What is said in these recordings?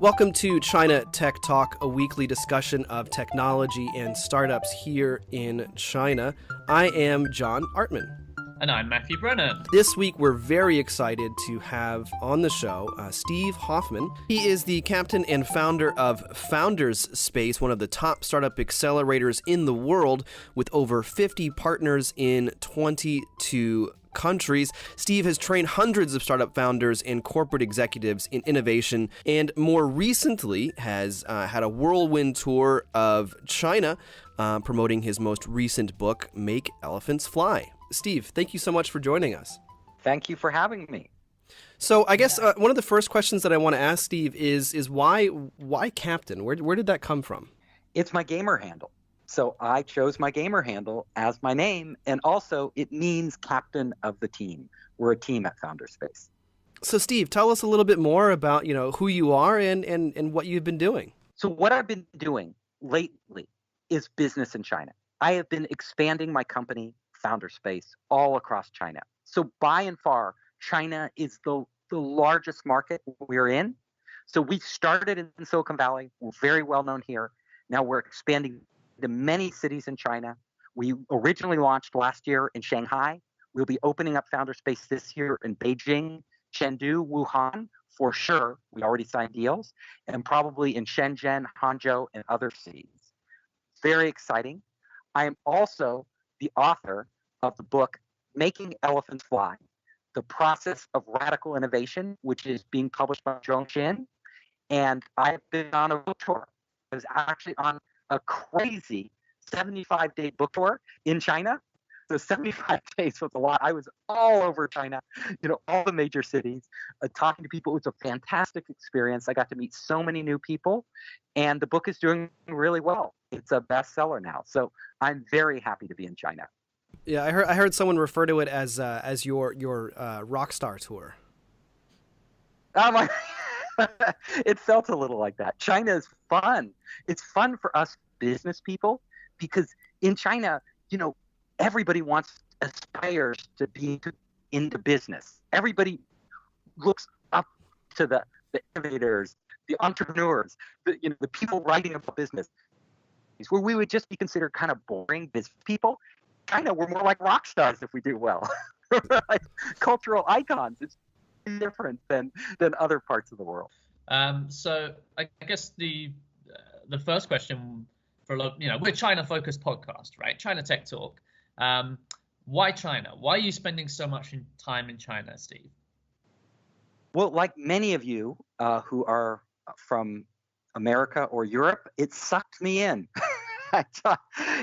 Welcome to China Tech Talk, a weekly discussion of technology and startups here in China. I am John Artman. And I'm Matthew Brennan. This week, we're very excited to have on the show Steve Hoffman. He is the captain and founder of Founders Space, one of the top startup accelerators in the world, with over 50 partners in 22 countries. Steve has trained hundreds of startup founders and corporate executives in innovation, and more recently has had a whirlwind tour of China, promoting his most recent book, Make Elephants Fly. Steve, thank you so much for joining us. Thank you for having me. So I guess one of the first questions that I want to ask Steve is why Captain? Where did that come from? It's my gamer handle. So I chose my gamer handle as my name, and also it means captain of the team. We're a team at Founderspace. So Steve, tell us a little bit more about, who you are and what you've been doing. So what I've been doing lately is business in China. I have been expanding my company, Founderspace, all across China. So by and far, China is the largest market we're in. So we started in Silicon Valley. We're very well known here. Now we're expanding to many cities in China. We originally launched last year in Shanghai. We'll be opening up Founderspace this year in Beijing, Chengdu, Wuhan, for sure. We already signed deals, and probably in Shenzhen, Hangzhou, and other cities. Very exciting. I am also the author of the book, Making Elephants Fly, The Process of Radical Innovation, which is being published by Zhongxin. And I've been on a book tour. I was actually on a crazy 75-day book tour in China. So 75 days was a lot. I was all over China, all the major cities, talking to people. It was a fantastic experience. I got to meet so many new people, and the book is doing really well. It's a bestseller now. So I'm very happy to be in China. Yeah, I heard someone refer to it as your rock star tour. Oh my! It felt a little like that. China is fun. It's fun for us business people because in China, everybody aspires to be into business. Everybody looks up to the innovators, the entrepreneurs, the people writing about business. Where we would just be considered kind of boring business people. China, we're more like rock stars if we do well. Like cultural icons. It's different than other parts of the world. So I guess the first question for a lot, we're a China-focused podcast, right? China Tech Talk. Why China? Why are you spending so much time in China, Steve? Well, like many of you who are from America or Europe, it sucked me in.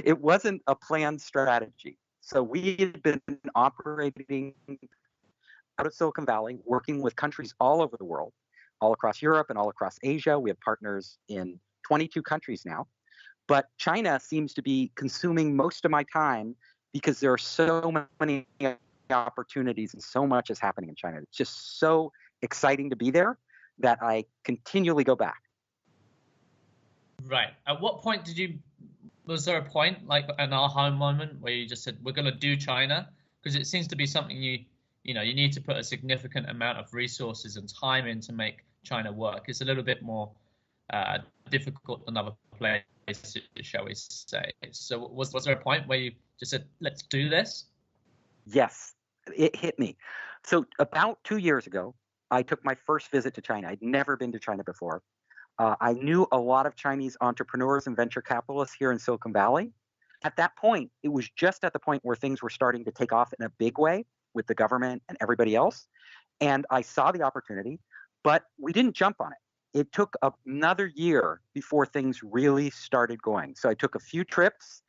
It wasn't a planned strategy. So we had been operating out of Silicon Valley, working with countries all over the world, all across Europe and all across Asia. We have partners in 22 countries now. But China seems to be consuming most of my time because there are so many opportunities and so much is happening in China. It's just so exciting to be there that I continually go back. Right. At what point was there a point, like an aha moment, where you just said, we're going to do China? Because it seems to be something you need to put a significant amount of resources and time in to make China work. It's a little bit more difficult than other places, shall we say. So was there a point where you just said, let's do this? Yes, it hit me. So about 2 years ago, I took my first visit to China. I'd never been to China before. I knew a lot of Chinese entrepreneurs and venture capitalists here in Silicon Valley. At that point, it was just at the point where things were starting to take off in a big way with the government and everybody else. And I saw the opportunity, but we didn't jump on it. It took another year before things really started going. So I took a few trips,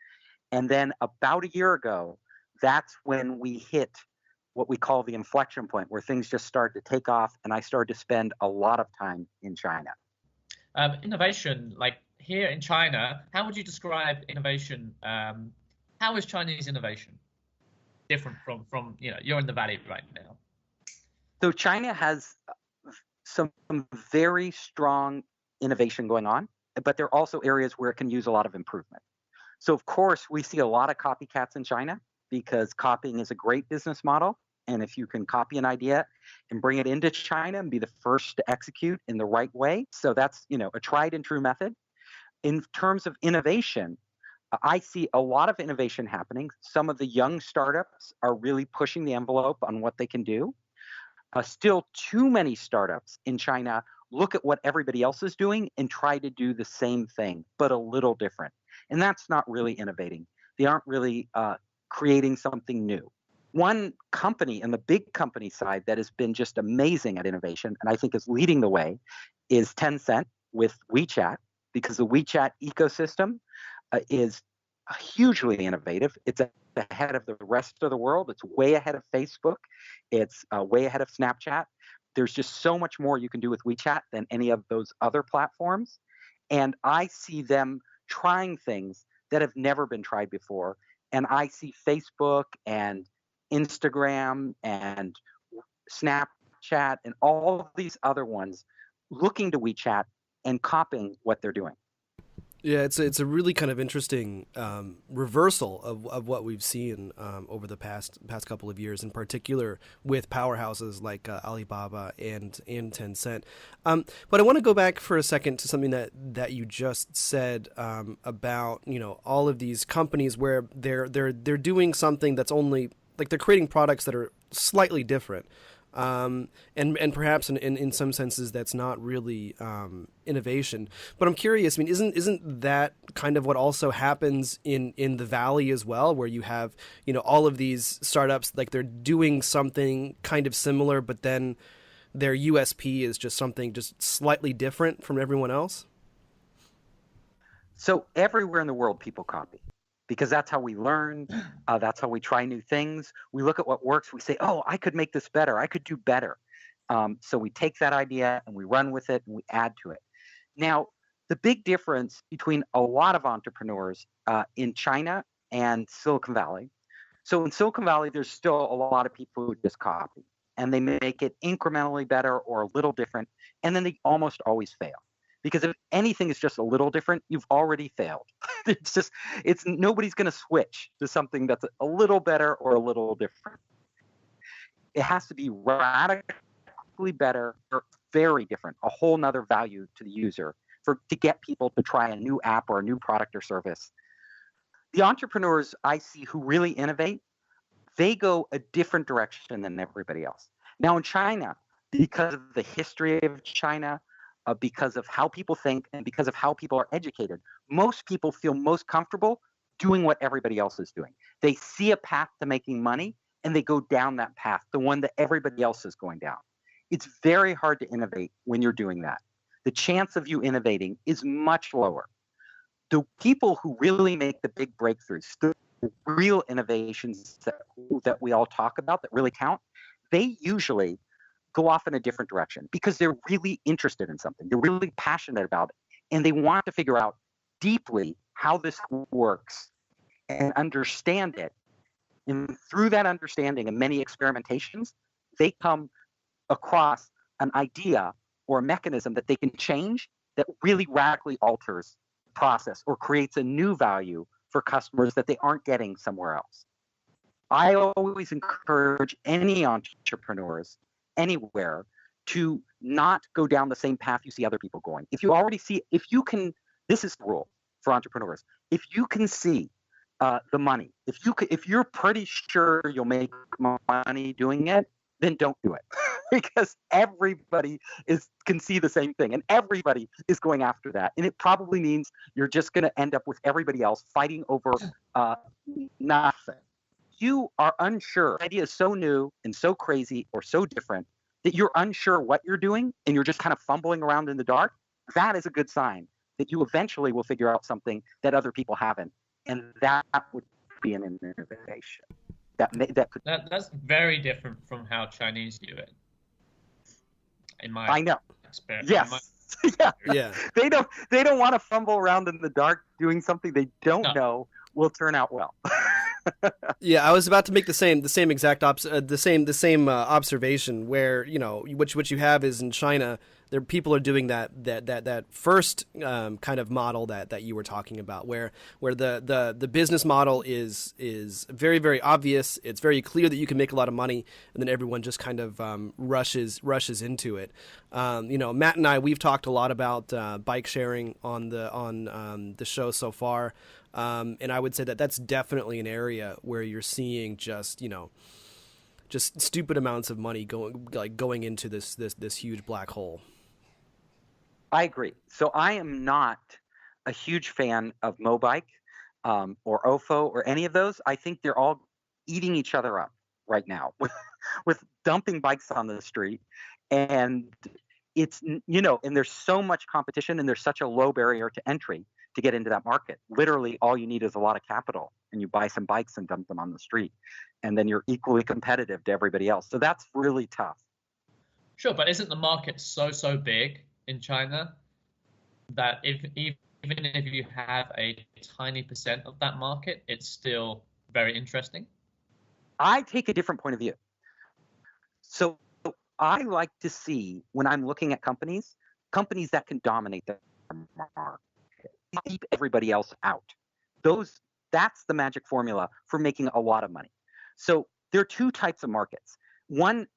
and then about a year ago, that's when we hit what we call the inflection point, where things just started to take off, and I started to spend a lot of time in China. Innovation, like here in China, how would you describe innovation? How is Chinese innovation different from you're in the valley right now? So China has some very strong innovation going on, but there are also areas where it can use a lot of improvement. So of course, we see a lot of copycats in China because copying is a great business model. And if you can copy an idea and bring it into China and be the first to execute in the right way, so that's, a tried and true method. In terms of innovation, I see a lot of innovation happening. Some of the young startups are really pushing the envelope on what they can do. Still, too many startups in China look at what everybody else is doing and try to do the same thing, but a little different. And that's not really innovating. They aren't really creating something new. One company in the big company side that has been just amazing at innovation, and I think is leading the way, is Tencent with WeChat, because the WeChat ecosystem is hugely innovative. It's ahead of the rest of the world. It's way ahead of Facebook. It's way ahead of Snapchat. There's just so much more you can do with WeChat than any of those other platforms. And I see them trying things that have never been tried before. And I see Facebook and Instagram and Snapchat and all of these other ones looking to WeChat and copying what they're doing. Yeah, it's a really kind of interesting reversal of what we've seen over the past couple of years, in particular with powerhouses like Alibaba and Tencent. But I want to go back for a second to something that you just said about all of these companies where they're doing something that's only like they're creating products that are slightly different. And perhaps in some senses that's not really innovation. But I'm curious. I mean, isn't that kind of what also happens in the Valley as well, where you have all of these startups, like they're doing something kind of similar, but then their USP is just something just slightly different from everyone else? So everywhere in the world, people copy. Because that's how we learn. That's how we try new things. We look at what works. We say, oh, I could make this better. I could do better. So we take that idea and we run with it and we add to it. Now, the big difference between a lot of entrepreneurs in China and Silicon Valley. So in Silicon Valley, there's still a lot of people who just copy. And they make it incrementally better or a little different. And then they almost always fail. Because if anything is just a little different, you've already failed. It's nobody's going to switch to something that's a little better or a little different. It has to be radically better or very different, a whole nother value to the user to get people to try a new app or a new product or service. The entrepreneurs I see who really innovate, they go a different direction than everybody else. Now in China, because of the history of China, because of how people think and because of how people are educated, most people feel most comfortable doing what everybody else is doing. They see a path to making money and they go down that path, the one that everybody else is going down. It's very hard to innovate when you're doing that. The chance of you innovating is much lower. The people who really make the big breakthroughs, the real innovations that we all talk about that really count, they usually go off in a different direction because they're really interested in something. They're really passionate about it. And they want to figure out deeply how this works and understand it. And through that understanding and many experimentations, they come across an idea or a mechanism that they can change that really radically alters the process or creates a new value for customers that they aren't getting somewhere else. I always encourage any entrepreneurs anywhere to not go down the same path you see other people going. If you can, this is the rule for entrepreneurs. If you can see the money, if you're pretty sure you'll make money doing it, then don't do it because everybody can see the same thing and everybody is going after that. And it probably means you're just going to end up with everybody else fighting over nothing. You are unsure. The idea is so new and so crazy or so different that you're unsure what you're doing and you're just kind of fumbling around in the dark. That is a good sign that you eventually will figure out something that other people haven't. And that would be an innovation. That's very different from how Chinese do it. In my experience. Yes. Yeah. They don't want to fumble around in the dark doing something they don't know will turn out well. Yeah, I was about to make the same exact observation where what you have is in China people are doing that first kind of model that you were talking about, where the business model is very, very obvious. It's very clear that you can make a lot of money, and then everyone just kind of rushes into it. Matt and I, we've talked a lot about bike sharing on the show so far, and I would say that that's definitely an area where you're seeing just stupid amounts of money going into this huge black hole. I agree. So I am not a huge fan of Mobike or Ofo or any of those. I think they're all eating each other up right now with dumping bikes on the street. And it's, and there's so much competition and there's such a low barrier to entry to get into that market. Literally, all you need is a lot of capital, and you buy some bikes and dump them on the street. And then you're equally competitive to everybody else. So that's really tough. Sure, but isn't the market so big in China that even if you have a tiny percent of that market, it's still very interesting? I take a different point of view. So I like to see, when I'm looking at companies that can dominate the market, keep everybody else out. That's the magic formula for making a lot of money. So there are two types of markets. One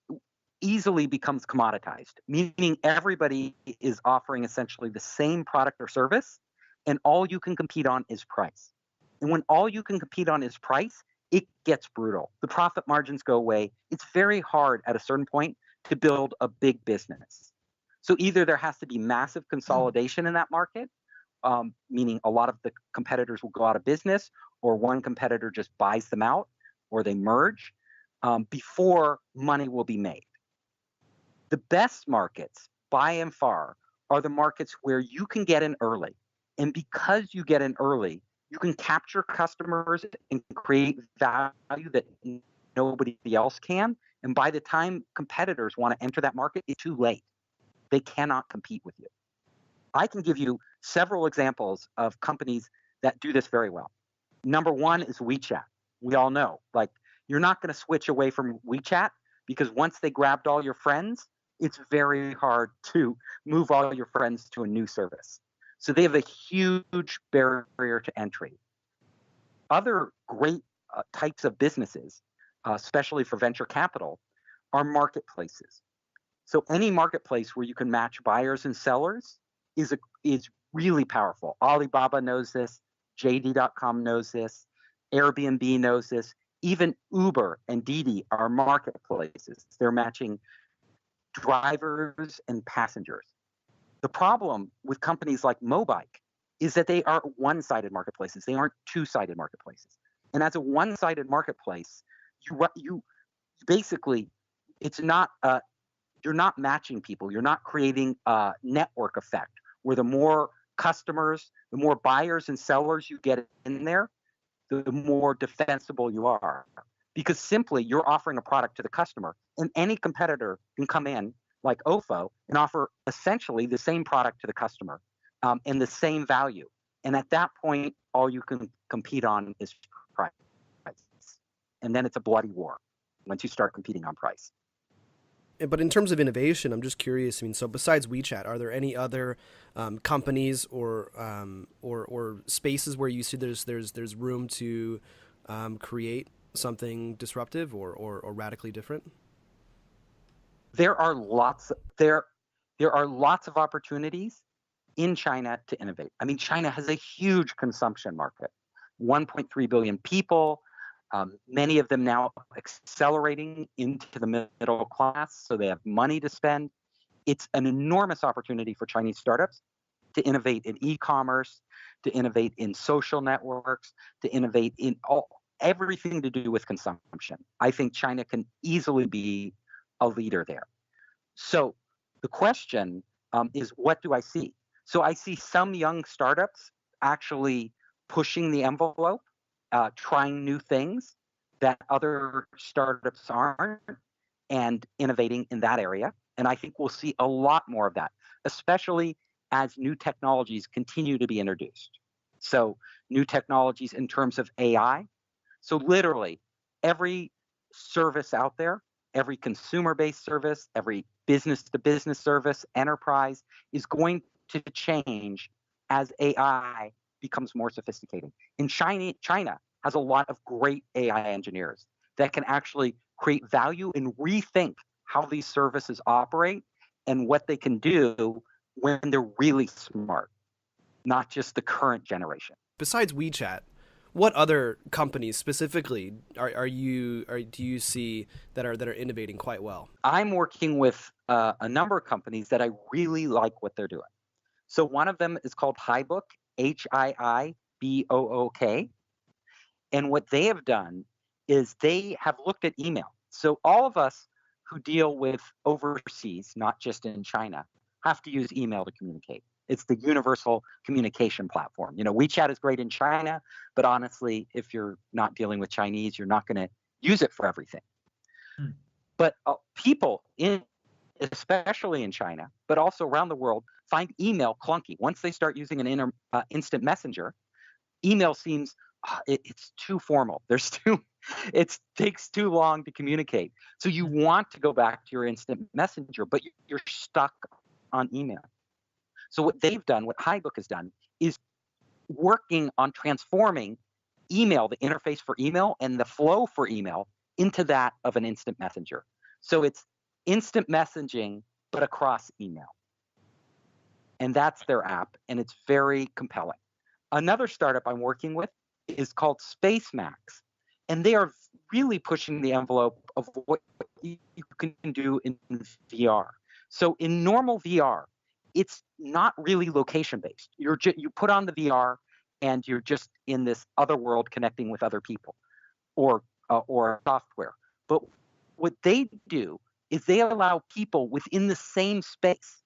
easily becomes commoditized, meaning everybody is offering essentially the same product or service, and all you can compete on is price. And when all you can compete on is price, it gets brutal. The profit margins go away. It's very hard at a certain point to build a big business. So either there has to be massive consolidation in that market, meaning a lot of the competitors will go out of business, or one competitor just buys them out, or they merge, before money will be made. The best markets, by and far, are the markets where you can get in early. And because you get in early, you can capture customers and create value that nobody else can. And by the time competitors want to enter that market, it's too late. They cannot compete with you. I can give you several examples of companies that do this very well. Number one is WeChat. We all know, you're not going to switch away from WeChat, because once they grabbed all your friends, it's very hard to move all your friends to a new service. So they have a huge barrier to entry. Other great types of businesses, especially for venture capital, are marketplaces. So any marketplace where you can match buyers and sellers is really powerful. Alibaba knows this. JD.com knows this. Airbnb knows this. Even Uber and Didi are marketplaces. They're matching drivers and passengers. The problem with companies like Mobike is that they are one-sided marketplaces. They aren't two-sided marketplaces. And as a one-sided marketplace, you basically, you're not matching people. You're not creating a network effect where the more customers, the more buyers and sellers you get in there, the more defensible you are. Because simply you're offering a product to the customer, and any competitor can come in like Ofo and offer essentially the same product to the customer and the same value. And at that point, all you can compete on is price. And then it's a bloody war once you start competing on price. But in terms of innovation, I'm just curious. I mean, so besides WeChat, are there any other companies or spaces where you see there's room to create something disruptive or radically different? There are lots of opportunities in China to innovate. I mean, China has a huge consumption market, 1.3 billion people. Many of them now accelerating into the middle class, so they have money to spend. It's an enormous opportunity for Chinese startups to innovate in e-commerce, to innovate in social networks, to innovate in everything to do with consumption. I think China can easily be a leader there. So the question is, what do I see? So I see some young startups actually pushing the envelope, trying new things that other startups aren't, and innovating in that area. And I think we'll see a lot more of that, especially as new technologies continue to be introduced. So new technologies in terms of AI. So literally every service out there every consumer-based service, every business-to-business service, enterprise is going to change as AI becomes more sophisticated. And China has a lot of great AI engineers that can actually create value and rethink how these services operate and what they can do when they're really smart, not just the current generation. Besides WeChat, what other companies specifically do you see that are innovating quite well? I'm working with a number of companies that I really like what they're doing. So one of them is called Hiibook, Hiibook. And what they have done is they have looked at email. So all of us who deal with overseas, not just in China, have to use email to communicate. It's the universal communication platform. WeChat is great in China, but honestly, if you're not dealing with Chinese, you're not going to use it for everything. But people, especially in China, but also around the world, find email clunky. Once they start using an instant messenger, email seems it's too formal. It takes too long to communicate. So you want to go back to your instant messenger, but you're stuck on email. So what they've done, what Hiibook has done, is working on transforming email, the interface for email and the flow for email, into that of an instant messenger. So it's instant messaging, but across email. And that's their app, and it's very compelling. Another startup I'm working with is called SpaceMax, and they are really pushing the envelope of what you can do in VR. So in normal VR, it's not really location-based. You put on the VR, and you're just in this other world connecting with other people or software. But what they do is they allow people within the same space,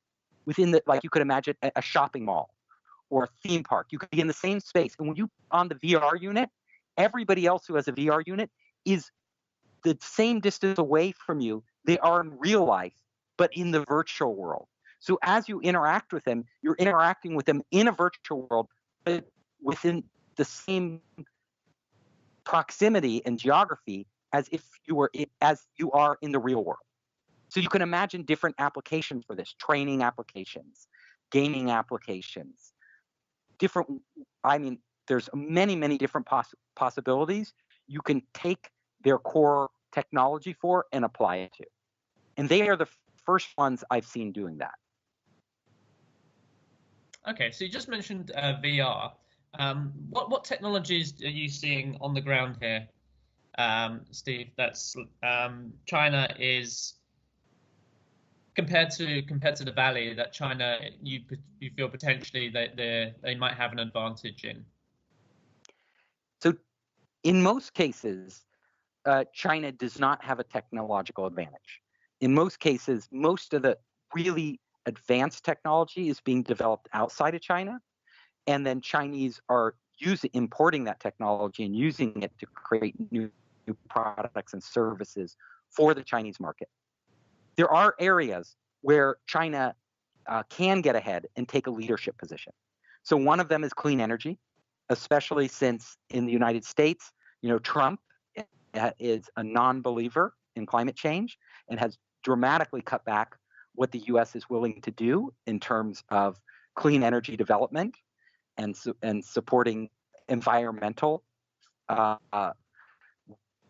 like you could imagine a shopping mall or a theme park. You could be in the same space. And when you on the VR unit, everybody else who has a VR unit is the same distance away from you they are in real life, but in the virtual world. So as you interact with them, you're interacting with them in a virtual world, but within the same proximity and geography as you are in the real world. So you can imagine different applications for this: training applications, gaming applications, there's many different possibilities you can take their core technology for and apply it to. And they are the first ones I've seen doing that. Okay, so you just mentioned VR. What technologies are you seeing on the ground here, Steve? That's China is compared to the Valley. That China, you feel potentially that they might have an advantage in. So, in most cases, China does not have a technological advantage. In most cases, most of the really advanced technology is being developed outside of China, and then Chinese are importing that technology and using it to create new products and services for the Chinese market. There are areas where China can get ahead and take a leadership position. So one of them is clean energy, especially since in the United States, Trump is a non-believer in climate change and has dramatically cut back what the U.S. is willing to do in terms of clean energy development and supporting environmental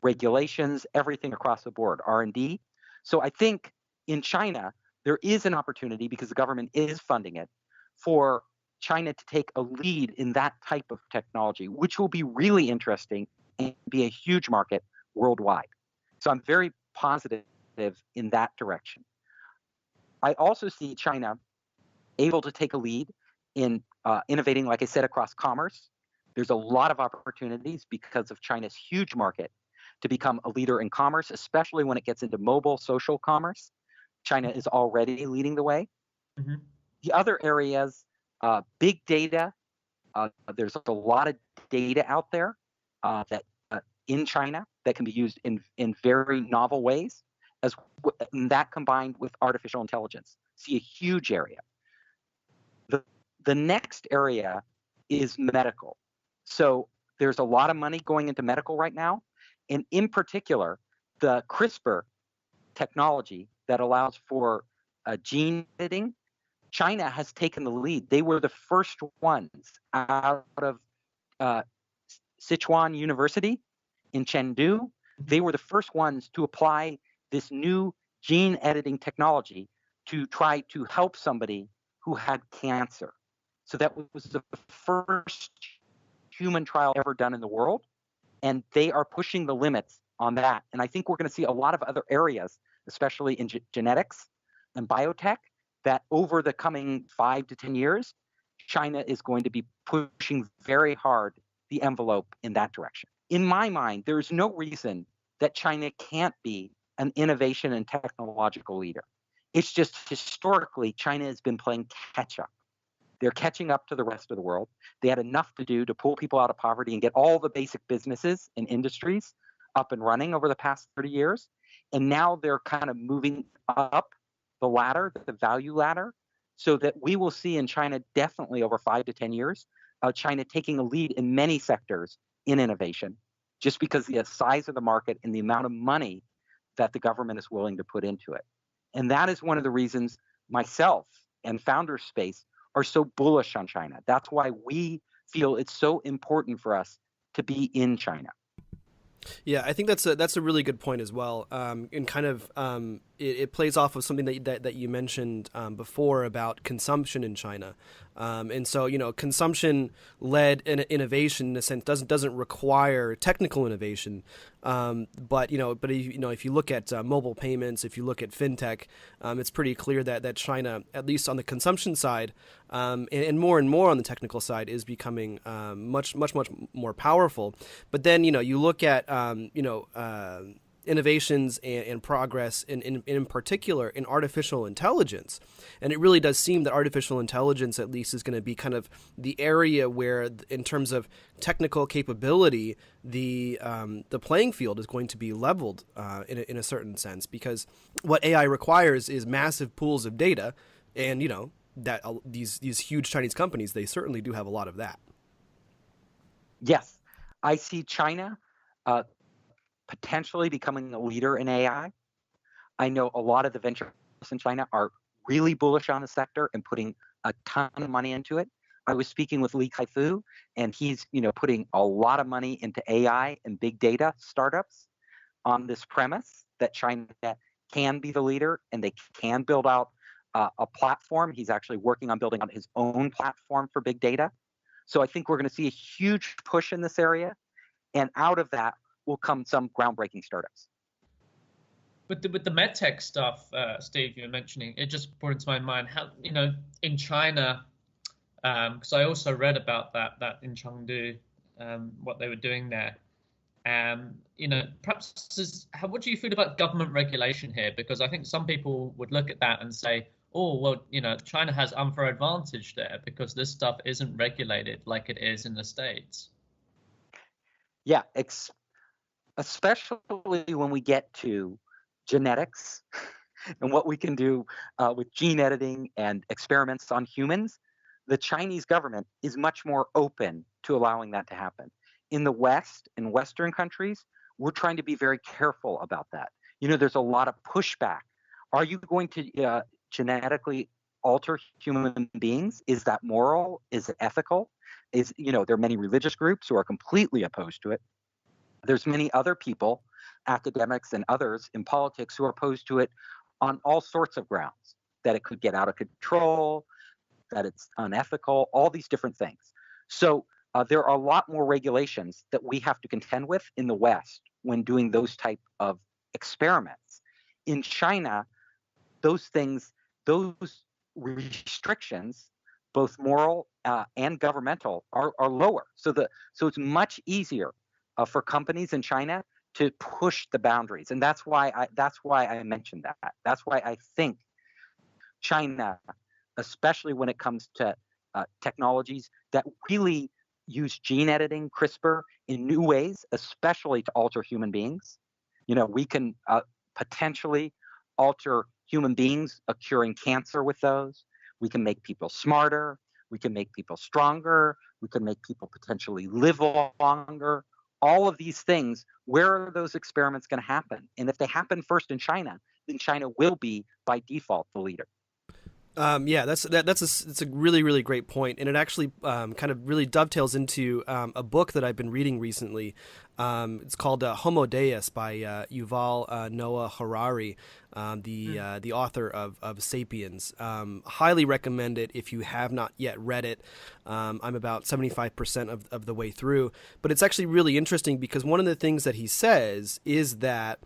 regulations, everything across the board, R&D. So I think in China, there is an opportunity, because the government is funding it, for China to take a lead in that type of technology, which will be really interesting and be a huge market worldwide. So I'm very positive in that direction. I also see China able to take a lead in innovating, like I said, across commerce. There's a lot of opportunities because of China's huge market to become a leader in commerce, especially when it gets into mobile social commerce. China is already leading the way. Mm-hmm. The other areas, big data. There's a lot of data out there that in China that can be used in very novel ways, and that combined with artificial intelligence. See a huge area. The next area is medical. So there's a lot of money going into medical right now, and in particular, the CRISPR technology that allows for gene editing, China has taken the lead. They were the first ones out of uh, Sichuan University in Chengdu. They were the first ones to apply this new gene editing technology to try to help somebody who had cancer. So that was the first human trial ever done in the world. And they are pushing the limits on that. And I think we're going to see a lot of other areas, especially in genetics and biotech, that over the coming 5 to 10 years, China is going to be pushing very hard the envelope in that direction. In my mind, there's no reason that China can't be an innovation and technological leader. It's just historically, China has been playing catch up. They're catching up to the rest of the world. They had enough to do to pull people out of poverty and get all the basic businesses and industries up and running over the past 30 years. And now they're kind of moving up the ladder, the value ladder, so that we will see in China definitely over 5 to 10 years, China taking a lead in many sectors in innovation, just because the size of the market and the amount of money that the government is willing to put into it. And that is one of the reasons myself and Founders Space are so bullish on China. That's why we feel it's so important for us to be in China. Yeah, I think that's a really good point as well, and kind of it plays off of something that you mentioned before about consumption in China, and so consumption-led innovation in a sense doesn't require technical innovation, but if you look at mobile payments, if you look at fintech, it's pretty clear that China, at least on the consumption side, and more on the technical side, is becoming much more powerful. But then you look at innovations and progress in particular in artificial intelligence. And it really does seem that artificial intelligence at least is going to be kind of the area where, in terms of technical capability, the playing field is going to be leveled in a certain sense, because what AI requires is massive pools of data, and that these huge Chinese companies, they certainly do have a lot of that. Yes, I see China potentially becoming a leader in AI. I know a lot of the ventures in China are really bullish on the sector and putting a ton of money into it. I was speaking with Li Kai-fu, and he's putting a lot of money into AI and big data startups on this premise that China can be the leader and they can build out a platform. He's actually working on building on his own platform for big data. So I think we're going to see a huge push in this area, and out of that will come some groundbreaking startups. With the medtech stuff, Steve, you were mentioning, it just brought into my mind how in China, because I also read about that in Chengdu, what they were doing there. Perhaps what do you feel about government regulation here? Because I think some people would look at that and say, oh, well, China has unfair advantage there because this stuff isn't regulated like it is in the States. Yeah, especially when we get to genetics and what we can do with gene editing and experiments on humans, the Chinese government is much more open to allowing that to happen. In the West, in Western countries, we're trying to be very careful about that. There's a lot of pushback. Are you going to genetically alter human beings? Is that moral? Is it ethical? There are many religious groups who are completely opposed to it. There's many other people, academics and others in politics, who are opposed to it on all sorts of grounds, that it could get out of control, that it's unethical, all these different things. So there are a lot more regulations that we have to contend with in the West when doing those type of experiments. In China, those restrictions, both moral and governmental, are lower. So it's much easier for companies in China to push the boundaries, and that's why I mentioned that. That's why I think China, especially when it comes to technologies that really use gene editing, CRISPR, in new ways, especially to alter human beings. We can potentially alter human beings, curing cancer with those. We can make people smarter. We can make people stronger. We can make people potentially live longer. All of these things, where are those experiments going to happen? And if they happen first in China, then China will be by default the leader. Yeah, that's a really really great point, and it actually kind of really dovetails into a book that I've been reading recently. It's called Homo Deus by Yuval Noah Harari, the author of *Sapiens*. Highly recommend it if you have not yet read it. I'm about 75% of the way through, but it's actually really interesting because one of the things that he says is that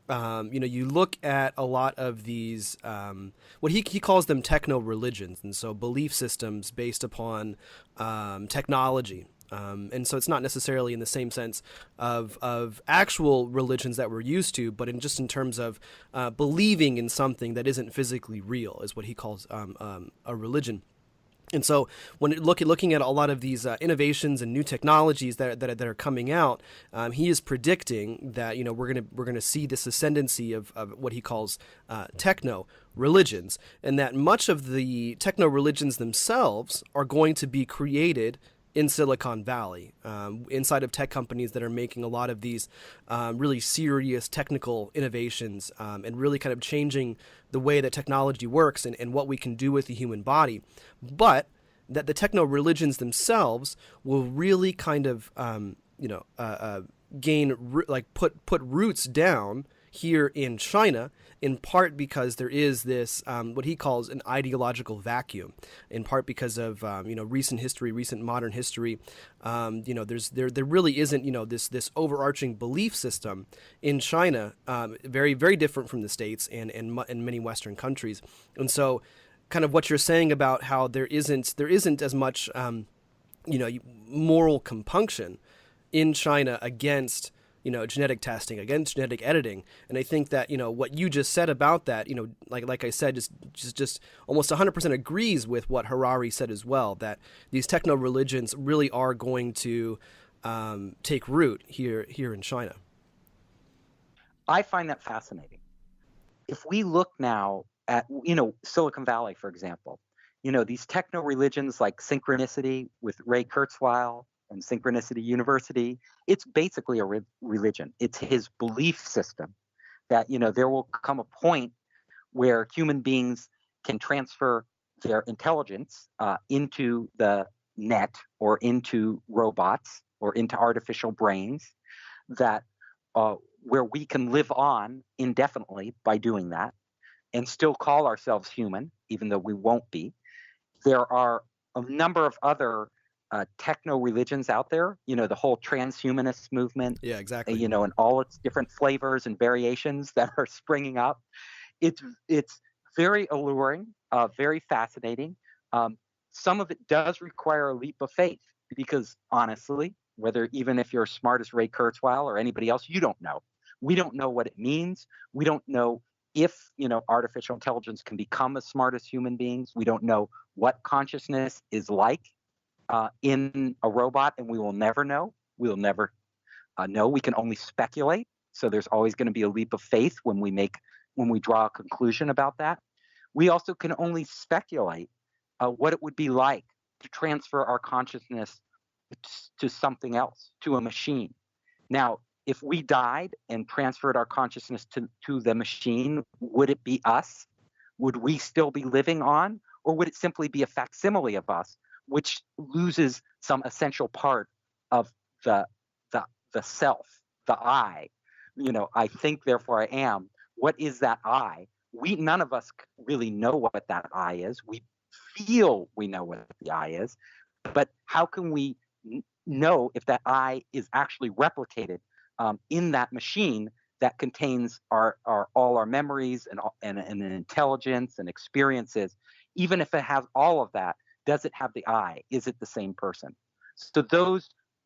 you look at a lot of these, what he calls them techno religions, and so belief systems based upon technology. And so it's not necessarily in the same sense of actual religions that we're used to, but in terms of believing in something that isn't physically real is what he calls a religion. And so when looking at a lot of these innovations and new technologies that are coming out, he is predicting that we're gonna see this ascendancy of what he calls techno religions, and that much of the techno religions themselves are going to be created in Silicon Valley, inside of tech companies that are making a lot of these really serious technical innovations and really kind of changing the way that technology works and what we can do with the human body. But that the techno religions themselves will really kind of, put roots down here in China, in part because there is this what he calls an ideological vacuum, in part because of recent modern history. There really isn't this overarching belief system in China, very very different from the States and many Western countries, and so kind of what you're saying about how there isn't as much moral compunction in China against genetic testing, against genetic editing. And I think that, what you just said about that, like I said, just almost 100% agrees with what Harari said as well, that these techno religions really are going to take root here in China. I find that fascinating. If we look now at, Silicon Valley, for example, these techno religions like Synchronicity with Ray Kurzweil and Synchronicity University, it's basically a religion. It's his belief system that, there will come a point where human beings can transfer their intelligence into the net or into robots or into artificial brains that where we can live on indefinitely by doing that and still call ourselves human, even though we won't be. There are a number of other techno religions out there, the whole transhumanist movement. Yeah, exactly. And all its different flavors and variations that are springing up. It's very alluring, very fascinating. Some of it does require a leap of faith because honestly, even if you're as smart as Ray Kurzweil or anybody else, you don't know. We don't know what it means. We don't know if, artificial intelligence can become as smart as human beings. We don't know what consciousness is like in a robot, and we will never know. We will never know. We can only speculate. So there's always going to be a leap of faith when we draw a conclusion about that. We also can only speculate what it would be like to transfer our consciousness to something else, to a machine. Now, if we died and transferred our consciousness to the machine, would it be us? Would we still be living on? Or would it simply be a facsimile of us, which loses some essential part of the self, the I? I think, therefore I am. What is that I? None of us really know what that I is. We feel we know what the I is, but how can we know if that I is actually replicated in that machine that contains all our memories and intelligence and experiences? Even if it has all of that, does it have the I? Is it the same person? So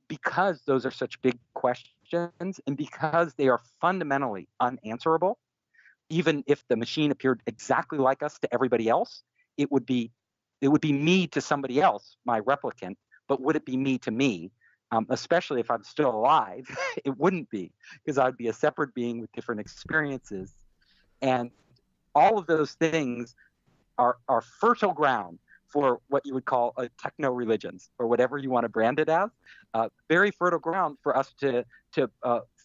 because those are such big questions, and because they are fundamentally unanswerable, even if the machine appeared exactly like us to everybody else, it would be me to somebody else, my replicant, but would it be me to me? Especially if I'm still alive, it wouldn't be, because I'd be a separate being with different experiences. And all of those things are fertile ground for what you would call techno religions, or whatever you want to brand it as. Very fertile ground for us to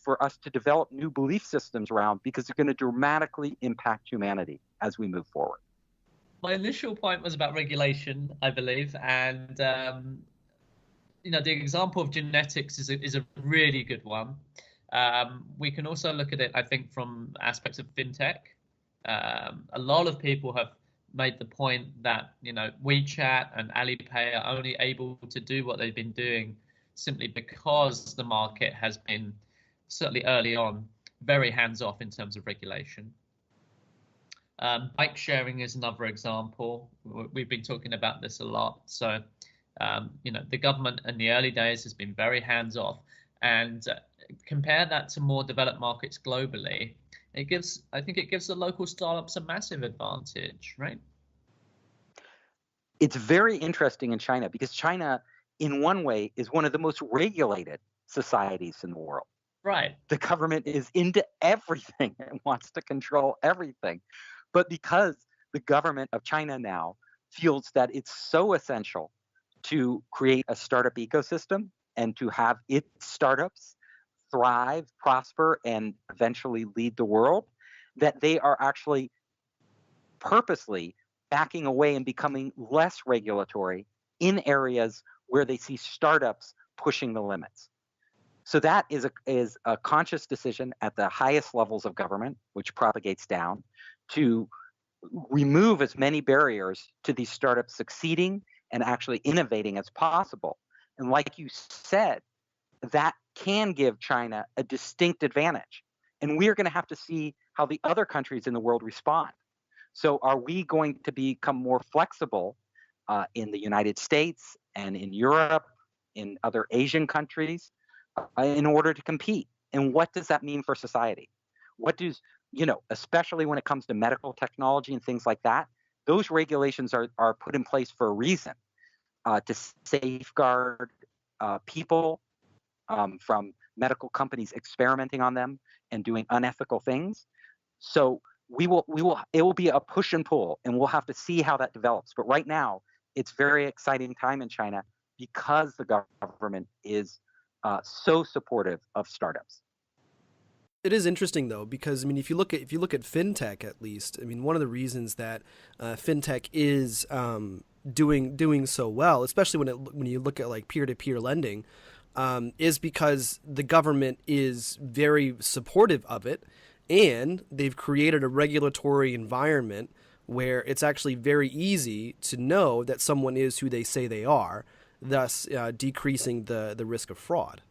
for us to develop new belief systems around, because they're going to dramatically impact humanity as we move forward. My initial point was about regulation, I believe, and the example of genetics is a really good one. We can also look at it, I think, from aspects of fintech. A lot of people have made the point that WeChat and Alipay are only able to do what they've been doing simply because the market has been, certainly early on, very hands-off in terms of regulation. Bike sharing is another example. We've been talking about this a lot. So, the government in the early days has been very hands-off, and compare that to more developed markets globally, I think it gives the local startups a massive advantage, right? It's very interesting in China, because China, in one way, is one of the most regulated societies in the world. Right. The government is into everything and wants to control everything. But because the government of China now feels that it's so essential to create a startup ecosystem and to have its startups thrive, prosper, and eventually lead the world, that they are actually purposely backing away and becoming less regulatory in areas where they see startups pushing the limits. So that is a conscious decision at the highest levels of government, which propagates down, to remove as many barriers to these startups succeeding and actually innovating as possible. And like you said, that can give China a distinct advantage. And we're going to have to see how the other countries in the world respond. So are we going to become more flexible in the United States and in Europe, in other Asian countries, in order to compete? And what does that mean for society? What does, especially when it comes to medical technology and things like that, those regulations are put in place for a reason, to safeguard people from medical companies experimenting on them and doing unethical things. So it will be a push and pull, and we'll have to see how that develops. But right now, it's very exciting time in China because the government is so supportive of startups. It is interesting though, because if you look at fintech, at least, one of the reasons that fintech is doing so well, especially when you look at like peer-to-peer lending, is because the government is very supportive of it, and they've created a regulatory environment where it's actually very easy to know that someone is who they say they are, thus decreasing the risk of fraud.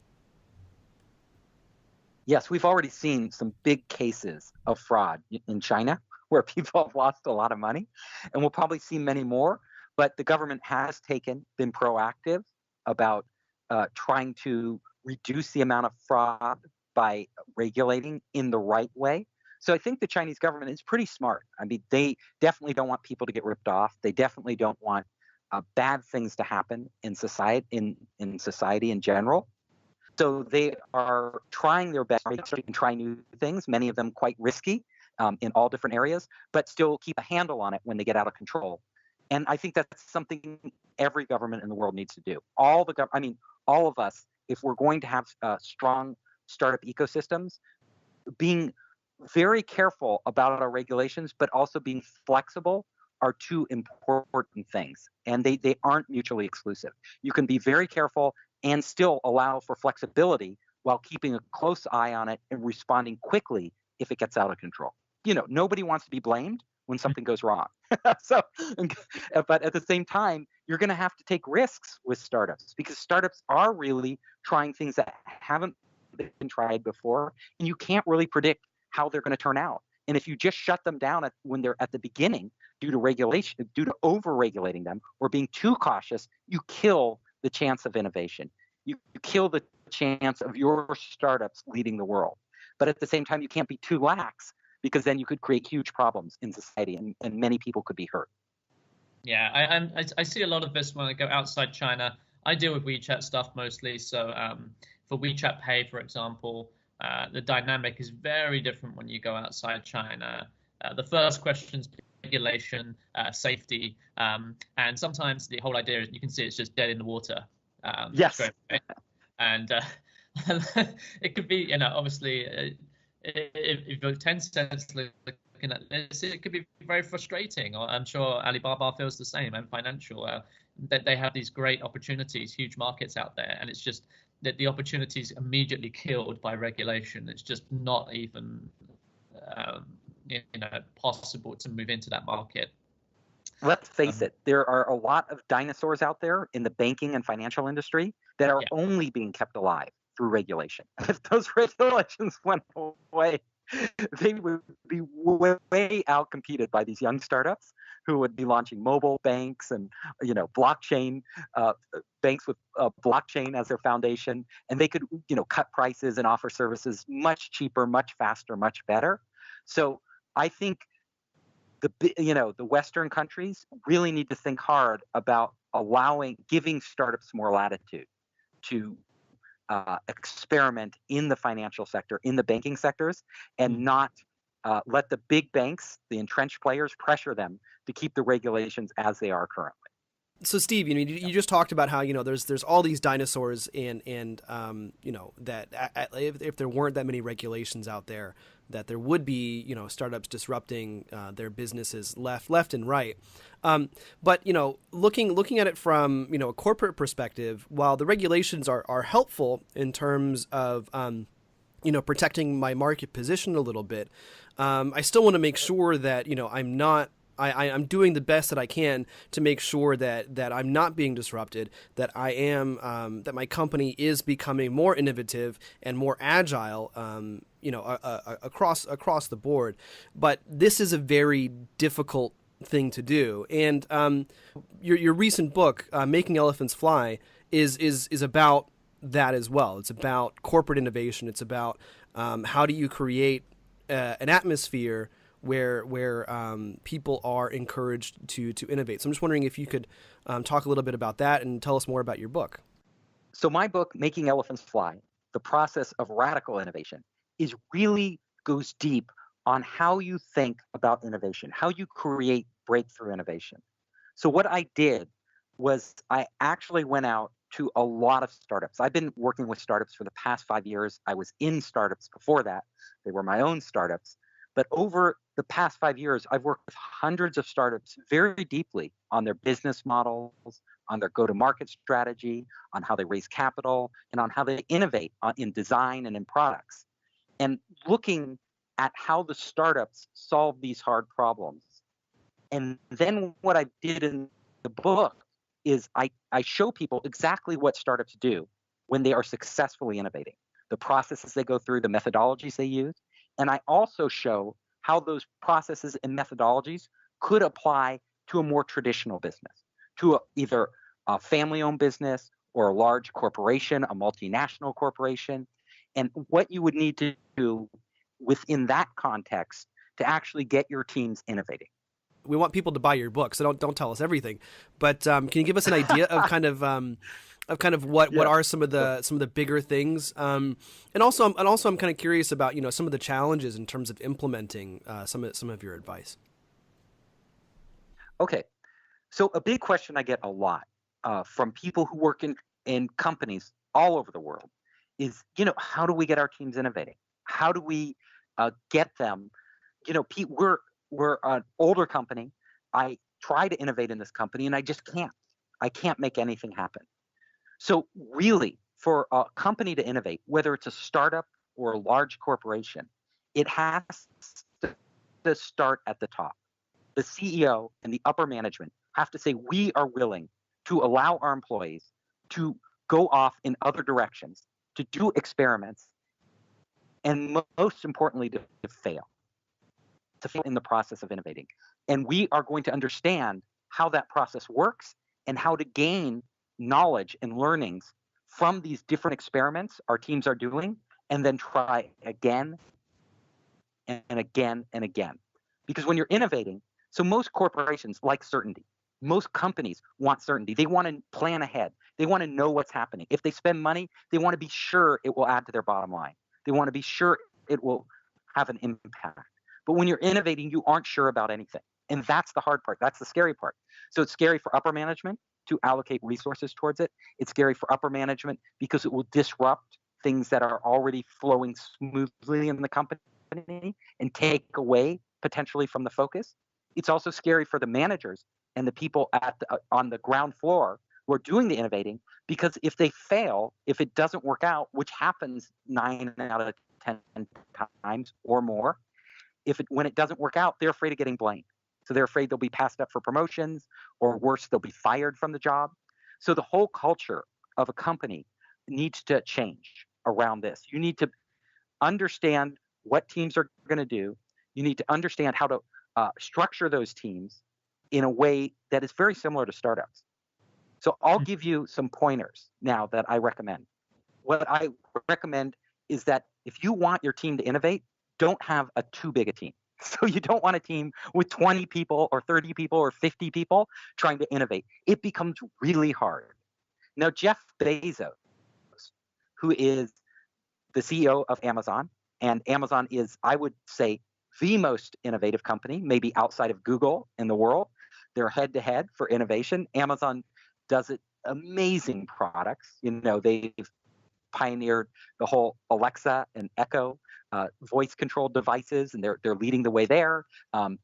Yes, we've already seen some big cases of fraud in China where people have lost a lot of money, and we'll probably see many more. But the government has been proactive about trying to reduce the amount of fraud by regulating in the right way. So I think the Chinese government is pretty smart. They definitely don't want people to get ripped off. They definitely don't want bad things to happen in society, in society in general. So they are trying their best to try new things, many of them quite risky in all different areas, but still keep a handle on it when they get out of control. And I think that's something every government in the world needs to do. All of us, if we're going to have strong startup ecosystems, being very careful about our regulations, but also being flexible are two important things. And they aren't mutually exclusive. You can be very careful and still allow for flexibility while keeping a close eye on it and responding quickly if it gets out of control. Nobody wants to be blamed when something goes wrong. But at the same time, you're going to have to take risks with startups, because startups are really trying things that haven't been tried before, and you can't really predict how they're going to turn out. And if you just shut them down when they're at the beginning due to over-regulating them or being too cautious, you kill the chance of innovation. You kill the chance of your startups leading the world. But at the same time, you can't be too lax, because then you could create huge problems in society, and many people could be hurt. Yeah, I see a lot of this when I go outside China. I deal with WeChat stuff mostly. So for WeChat Pay, for example, the dynamic is very different when you go outside China. The first question's regulation, safety, and sometimes the whole idea is you can see it's just dead in the water. Yes. And It could be, obviously, if you're 10 cents looking at this, it could be very frustrating. I'm sure Alibaba feels the same, and financial. That they have these great opportunities, huge markets out there, and it's just that the opportunities immediately killed by regulation. It's just not even possible to move into that market. Let's face it, there are a lot of dinosaurs out there in the banking and financial industry that are only being kept alive through regulation. If those regulations went away, they would be way outcompeted by these young startups who would be launching mobile banks and blockchain banks with blockchain as their foundation, and they could cut prices and offer services much cheaper, much faster, much better. So I think the Western countries really need to think hard about giving startups more latitude to experiment in the financial sector, in the banking sectors, and not let the big banks, the entrenched players, pressure them to keep the regulations as they are currently. So Steve, you just talked about how there's all these dinosaurs, and that if there weren't that many regulations out there, that there would be startups disrupting their businesses left and right. But looking at it from a corporate perspective, while the regulations are helpful in terms of protecting my market position a little bit, I still want to make sure that I'm doing the best that I can to make sure that I'm not being disrupted, that that my company is becoming more innovative and more agile, across the board. But this is a very difficult thing to do. And your recent book, Making Elephants Fly, is about that as well. It's about corporate innovation. It's about how do you create an atmosphere where people are encouraged to innovate. So I'm just wondering if you could talk a little bit about that and tell us more about your book. So my book, Making Elephants Fly, The Process of Radical Innovation, really goes deep on how you think about innovation, how you create breakthrough innovation. So what I did was I actually went out to a lot of startups. I've been working with startups for the past 5 years. I was in startups before that. They were my own startups. But over the past 5 years, I've worked with hundreds of startups very deeply on their business models, on their go-to-market strategy, on how they raise capital, and on how they innovate in design and in products. And looking at how the startups solve these hard problems. And then what I did in the book is I show people exactly what startups do when they are successfully innovating, the processes they go through, the methodologies they use. And I also show how those processes and methodologies could apply to a more traditional business, to either a family-owned business or a large corporation, a multinational corporation, and what you would need to do within that context to actually get your teams innovating. We want people to buy your book, so don't tell us everything. But can you give us an idea of kind of what are some of the bigger things? And also I'm kind of curious about some of the challenges in terms of implementing some of your advice. Okay, so a big question I get a lot from people who work in companies all over the world is how do we get our teams innovating? How do we get them? Pete, we're an older company. I try to innovate in this company, and I just can't. I can't make anything happen. So really, for a company to innovate, whether it's a startup or a large corporation, it has to start at the top. The CEO and the upper management have to say, we are willing to allow our employees to go off in other directions, to do experiments, and most importantly, to fail in the process of innovating. And we are going to understand how that process works and how to gain knowledge and learnings from these different experiments our teams are doing, and then try again and again and again. Because when you're innovating, so most corporations like certainty. Most companies want certainty. They want to plan ahead. They want to know what's happening. If they spend money, they want to be sure it will add to their bottom line. They want to be sure it will have an impact. But when you're innovating, you aren't sure about anything. And that's the hard part. That's the scary part. So it's scary for upper management to allocate resources towards it. It's scary for upper management because it will disrupt things that are already flowing smoothly in the company and take away potentially from the focus. It's also scary for the managers and the people on the ground floor who are doing the innovating, because if they fail, if it doesn't work out, which happens 9 out of 10 times or more, when it doesn't work out, they're afraid of getting blamed. So they're afraid they'll be passed up for promotions, or worse, they'll be fired from the job. So the whole culture of a company needs to change around this. You need to understand what teams are going to do. You need to understand how to structure those teams in a way that is very similar to startups. So I'll give you some pointers now that I recommend. What I recommend is that if you want your team to innovate, don't have too big a team. So you don't want a team with 20 people or 30 people or 50 people trying to innovate. It becomes really hard. Now, Jeff Bezos, who is the CEO of Amazon, and Amazon is, I would say, the most innovative company, maybe outside of Google in the world. They're head to head for innovation. Amazon does amazing products. They've pioneered the whole Alexa and Echo voice controlled devices, and they're leading the way there.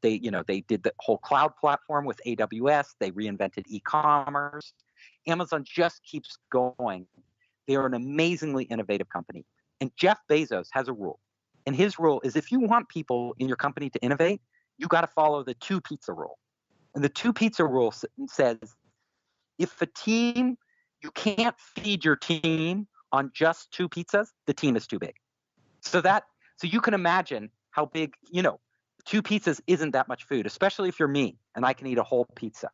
They did the whole cloud platform with AWS. They reinvented e-commerce. Amazon just keeps going. They are an amazingly innovative company. And Jeff Bezos has a rule. And his rule is, if you want people in your company to innovate, you got to follow the 2 pizza rule. And the 2 pizza rule says, if you can't feed your team on just 2 pizzas, the team is too big. So you can imagine how big, 2 pizzas isn't that much food, especially if you're me and I can eat a whole pizza.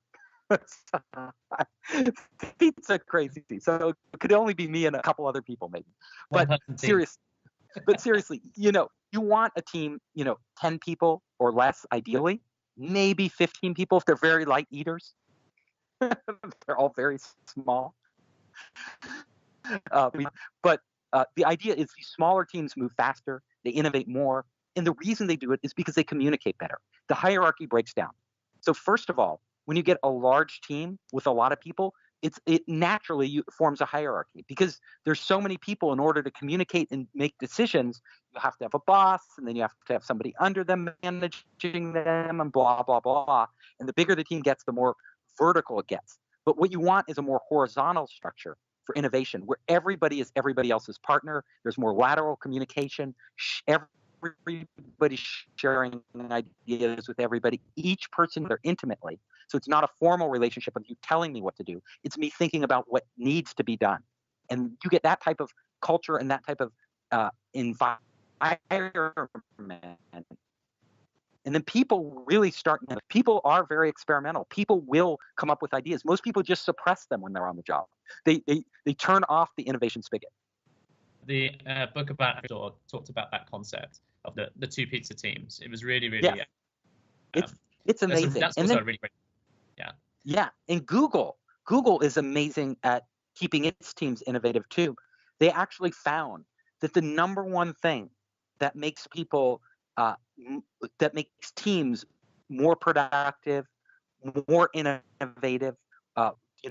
Pizza crazy. So it could only be me and a couple other people maybe. But seriously, you want a team, 10 people or less ideally, maybe 15 people if they're very light eaters. They're all very small. But the idea is these smaller teams move faster, they innovate more, and the reason they do it is because they communicate better. The hierarchy breaks down. So first of all, when you get a large team with a lot of people, it naturally forms a hierarchy, because there's so many people. In order to communicate and make decisions, you have to have a boss, and then you have to have somebody under them managing them, and blah, blah, blah. And the bigger the team gets, the more vertical it gets. But what you want is a more horizontal structure for innovation, where everybody is everybody else's partner. There's more lateral communication. Everybody sharing ideas with everybody, each person there intimately. So it's not a formal relationship of you telling me what to do. It's me thinking about what needs to be done. And you get that type of culture and that type of environment. And then people really people are very experimental. People will come up with ideas. Most people just suppress them when they're on the job. They turn off the innovation spigot. The book about Ecuador talked about that concept of the 2 pizza teams. It was really, really. It's amazing. That's also really great. Yeah. Yeah, and Google is amazing at keeping its teams innovative too. They actually found that the number one thing that makes people that makes teams more productive, more innovative,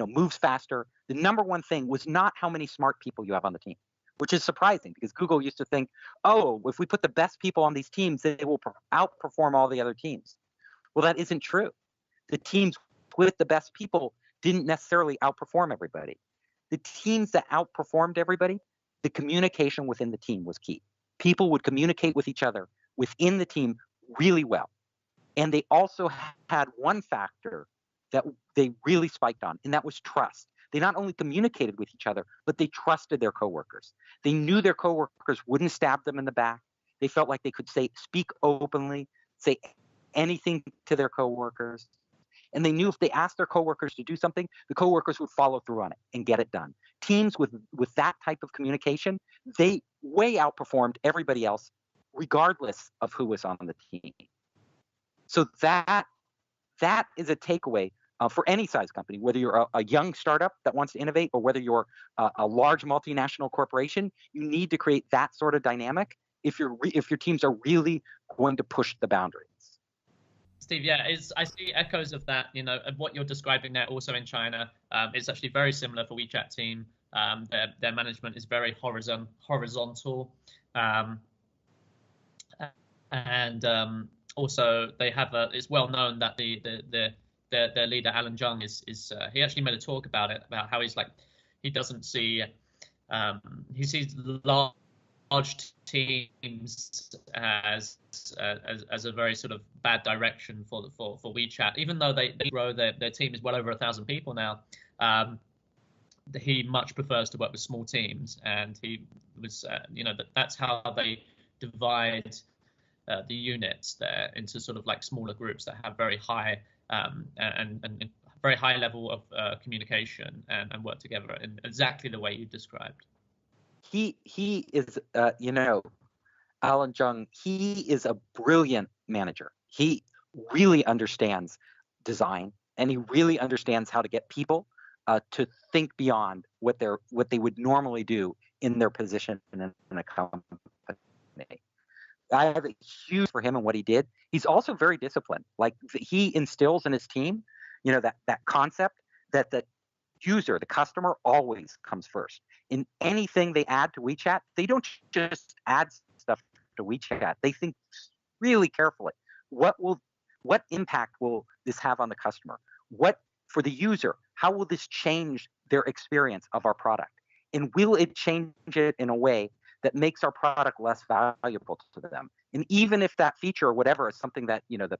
moves faster. The number one thing was not how many smart people you have on the team, which is surprising, because Google used to think, oh, if we put the best people on these teams, they will outperform all the other teams. Well, that isn't true. The teams with the best people didn't necessarily outperform everybody. The teams that outperformed everybody, the communication within the team was key. People would communicate with each other within the team really well. And they also had one factor that they really spiked on, and that was trust. They not only communicated with each other, but they trusted their coworkers. They knew their coworkers wouldn't stab them in the back. They felt like they could speak openly, say anything to their coworkers. And they knew if they asked their coworkers to do something, the coworkers would follow through on it and get it done. Teams with that type of communication, they way outperformed everybody else, regardless of who was on the team. So that is a takeaway for any size company, whether you're a young startup that wants to innovate or whether you're a large multinational corporation. You need to create that sort of dynamic if your teams are really going to push the boundaries. Steve, yeah, I see echoes of that, of what you're describing there also in China. It's actually very similar for WeChat team. Their management is very horizontal, and also they have it's well known that their leader Alan Jung is he actually made a talk about it, about how he's like, he doesn't see he sees large teams as a very sort of bad direction for WeChat, even though they grow their team is well over 1,000 people now. He much prefers to work with small teams, and he was that's how they divide the units there into sort of like smaller groups that have very high and very high level of communication and work together in exactly the way you described. He is Alan Jung, he is a brilliant manager. He really understands design, and he really understands how to get people to think beyond what they would normally do in their position in a company. I have a huge for him and what he did. He's also very disciplined. Like, he instills in his team, that concept that the user, the customer, always comes first. In anything they add to WeChat, they don't just add stuff to WeChat. They think really carefully. What impact will this have on the customer? What for the user? How will this change their experience of our product? And will it change it in a way that makes our product less valuable to them? And even if that feature or whatever is something that the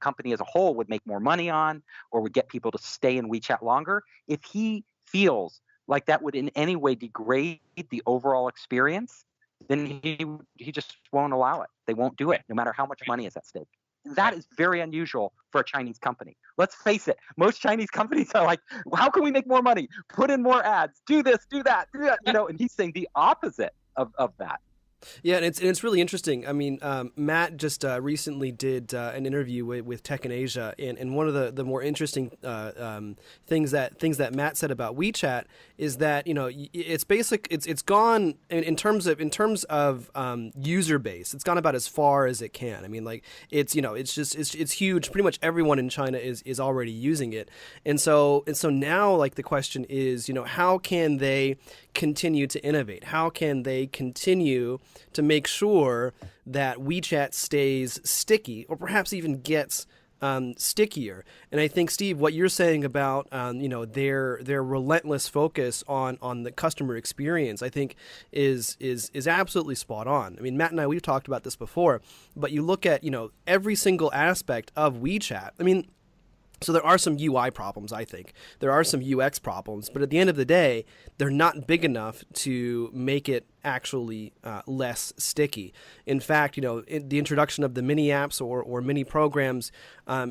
company as a whole would make more money on, or would get people to stay in WeChat longer, if he feels like that would in any way degrade the overall experience, then he just won't allow it. They won't do it, no matter how much money is at stake. And that is very unusual for a Chinese company. Let's face it. Most Chinese companies are like, how can we make more money? Put in more ads. Do this, do that, and he's saying the opposite of that. Yeah, and it's really interesting. I mean, Matt just recently did an interview with Tech in Asia, and one of the more interesting things that Matt said about WeChat is that it's gone in terms of user base. It's gone about as far as it can. I mean, like, it's huge. Pretty much everyone in China is already using it, and so now, like, the question is, how can they continue to innovate? How can they continue to make sure that WeChat stays sticky, or perhaps even gets stickier? And I think, Steve, what you're saying about their relentless focus on the customer experience, I think is absolutely spot on. I mean, Matt and I, we've talked about this before, but you look at every single aspect of WeChat. I mean, so there are some UI problems, I think. There are some UX problems, but at the end of the day, they're not big enough to make it actually less sticky. In fact, the introduction of the mini apps or mini programs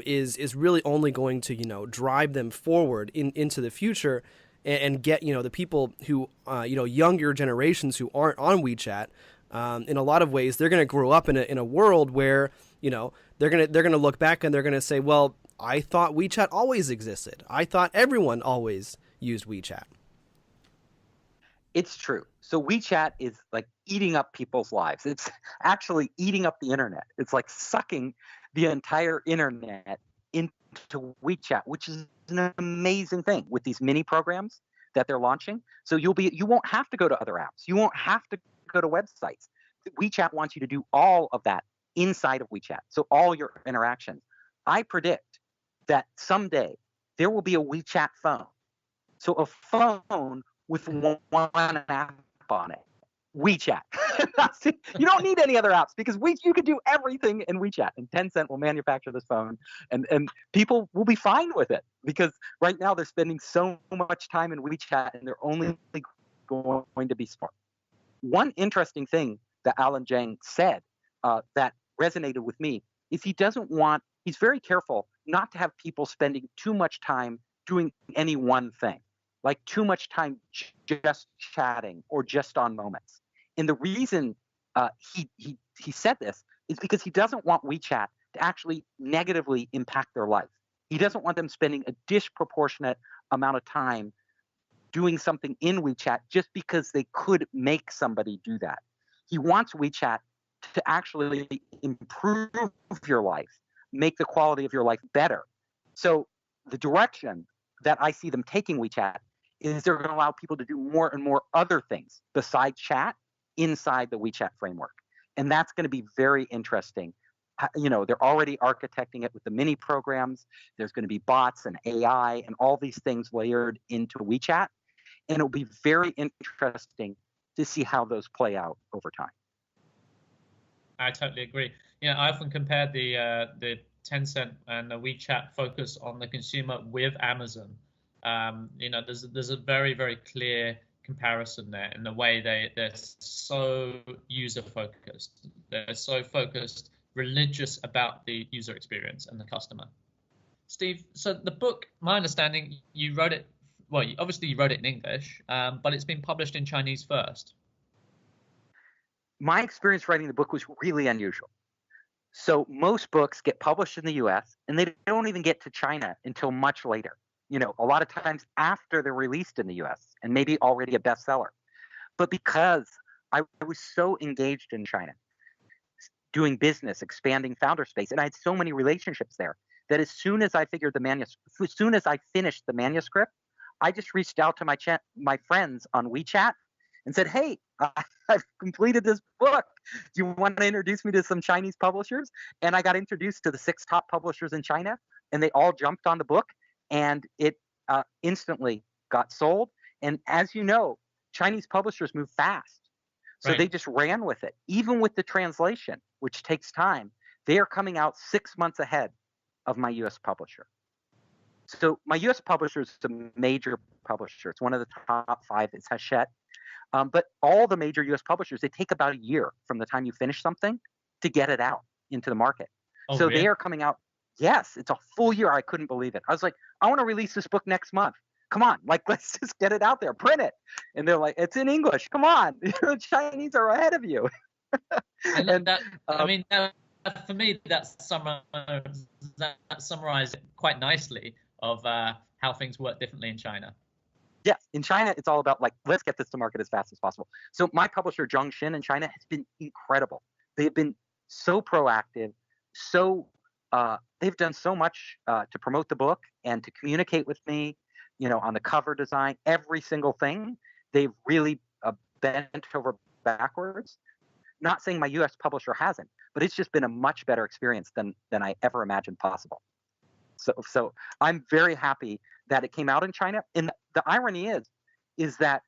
is really only going to drive them forward into the future and get the people who younger generations who aren't on WeChat. In a lot of ways, they're going to grow up in a world where they're gonna look back and they're gonna say, well, I thought WeChat always existed. I thought everyone always used WeChat. It's true. So WeChat is like eating up people's lives. It's actually eating up the internet. It's like sucking the entire internet into WeChat, which is an amazing thing with these mini programs that they're launching. So you won't have to go to other apps. You won't have to go to websites. WeChat wants you to do all of that inside of WeChat. So all your interactions. I predict that someday there will be a WeChat phone. So a phone with one app on it, WeChat. You don't need any other apps because you can do everything in WeChat. And Tencent will manufacture this phone, and people will be fine with it because right now they're spending so much time in WeChat and they're only going to be smart. One interesting thing that Alan Zhang said that resonated with me is he's very careful not to have people spending too much time doing any one thing, like too much time just chatting or just on moments. And the reason he said this is because he doesn't want WeChat to actually negatively impact their life. He doesn't want them spending a disproportionate amount of time doing something in WeChat just because they could make somebody do that. He wants WeChat to actually improve your life, make the quality of your life better. So the direction that I see them taking WeChat is they're going to allow people to do more and more other things besides chat inside the WeChat framework. And that's going to be very interesting. They're already architecting it with the mini programs. There's going to be bots and AI and all these things layered into WeChat. And it'll be very interesting to see how those play out over time. I totally agree. I often compare the Tencent and the WeChat focus on the consumer with Amazon. There's a very, very clear comparison there in the way they're so user focused. They're so focused, religious about the user experience and the customer. Steve, so the book, my understanding, you wrote it, well, obviously you wrote it in English, but it's been published in Chinese first. My experience writing the book was really unusual. So most books get published in the US and they don't even get to China until much later. A lot of times after they're released in the US and maybe already a bestseller. But because I was so engaged in China, doing business, expanding Founder Space, and I had so many relationships there that as soon as I finished the manuscript, I just reached out to my friends on WeChat and said, hey, I've completed this book. Do you want to introduce me to some Chinese publishers? And I got introduced to the 6 top publishers in China, and they all jumped on the book, and it instantly got sold. And as you know, Chinese publishers move fast. So Right. They just ran with it. Even with the translation, which takes time, they are coming out 6 months ahead of my US publisher. So my US publisher is a major publisher. It's one of the top 5. It's Hachette. But all the major US publishers, they take about a year from the time you finish something to get it out into the market. Oh, So really? they are coming out. Yes, it's a full year. I couldn't believe it. I was like, I want to release this book next month. Come on, let's just get it out there, print it. And they're like, it's in English. Come on, the Chinese are ahead of you. And that, for me, that summarized quite nicely of how things work differently in China. Yes, in China, it's all about let's get this to market as fast as possible. So my publisher, Zhongxin, in China has been incredible. They've been so proactive, they've done so much to promote the book and to communicate with me, on the cover design, every single thing. They've really bent over backwards. Not saying my U.S. publisher hasn't, but it's just been a much better experience than I ever imagined possible. So I'm very happy that it came out in China. And the irony is that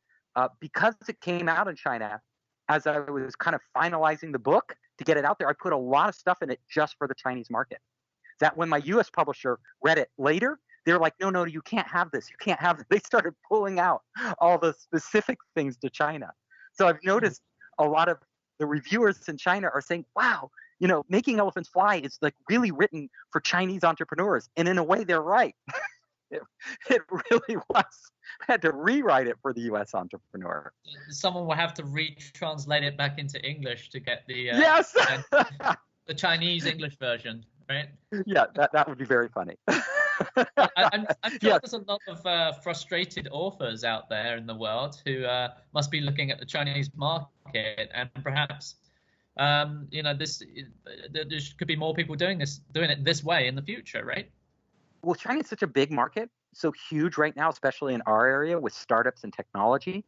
because it came out in China, as I was kind of finalizing the book to get it out there, I put a lot of stuff in it just for the Chinese market. That when my U.S. publisher read it later, they were like, no, you can't have this. You can't have this. They started pulling out all the specific things to China. So I've noticed a lot of the reviewers in China are saying, wow, Making Elephants Fly is really written for Chinese entrepreneurs. And in a way, they're right. It really was. I had to rewrite it for the U.S. entrepreneur. Someone will have to retranslate it back into English to get the Yes! the Chinese English version, right? Yeah, that would be very funny. I'm sure Yes. there's a lot of frustrated authors out there in the world who must be looking at the Chinese market, and perhaps there could be more people doing it this way in the future, right? Well, China is such a big market, so huge right now, especially in our area with startups and technology,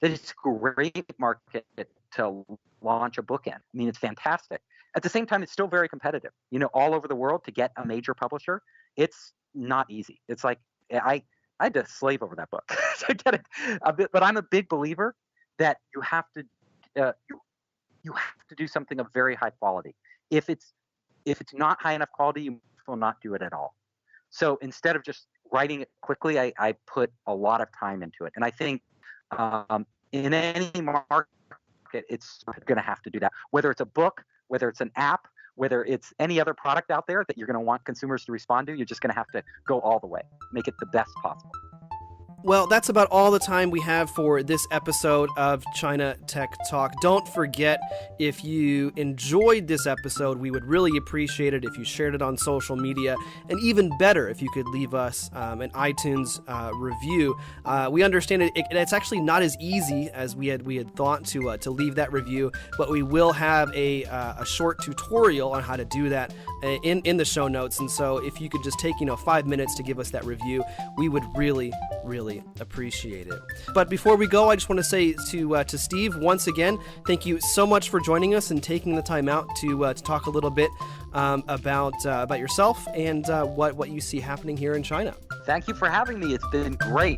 that it's a great market to launch a book in. I mean, it's fantastic. At the same time, it's still very competitive. All over the world, to get a major publisher, it's not easy. It's like I had to slave over that book to get it. But I'm a big believer that you have to do something of very high quality. If it's not high enough quality, you will not do it at all. So instead of just writing it quickly, I put a lot of time into it. And I think in any market, it's going to have to do that. Whether it's a book, whether it's an app, whether it's any other product out there that you're going to want consumers to respond to, you're just going to have to go all the way, make it the best possible. Well, that's about all the time we have for this episode of China Tech Talk. Don't forget, if you enjoyed this episode, we would really appreciate it if you shared it on social media, and even better, if you could leave us an iTunes review. We understand it's actually not as easy as we had thought to leave that review, but we will have a short tutorial on how to do that in the show notes. And so if you could just take 5 minutes to give us that review, we would really really appreciate it. But before we go, I just want to say to Steve, once again, thank you so much for joining us and taking the time out to talk a little bit about yourself and what you see happening here in China. Thank you for having me. It's been great.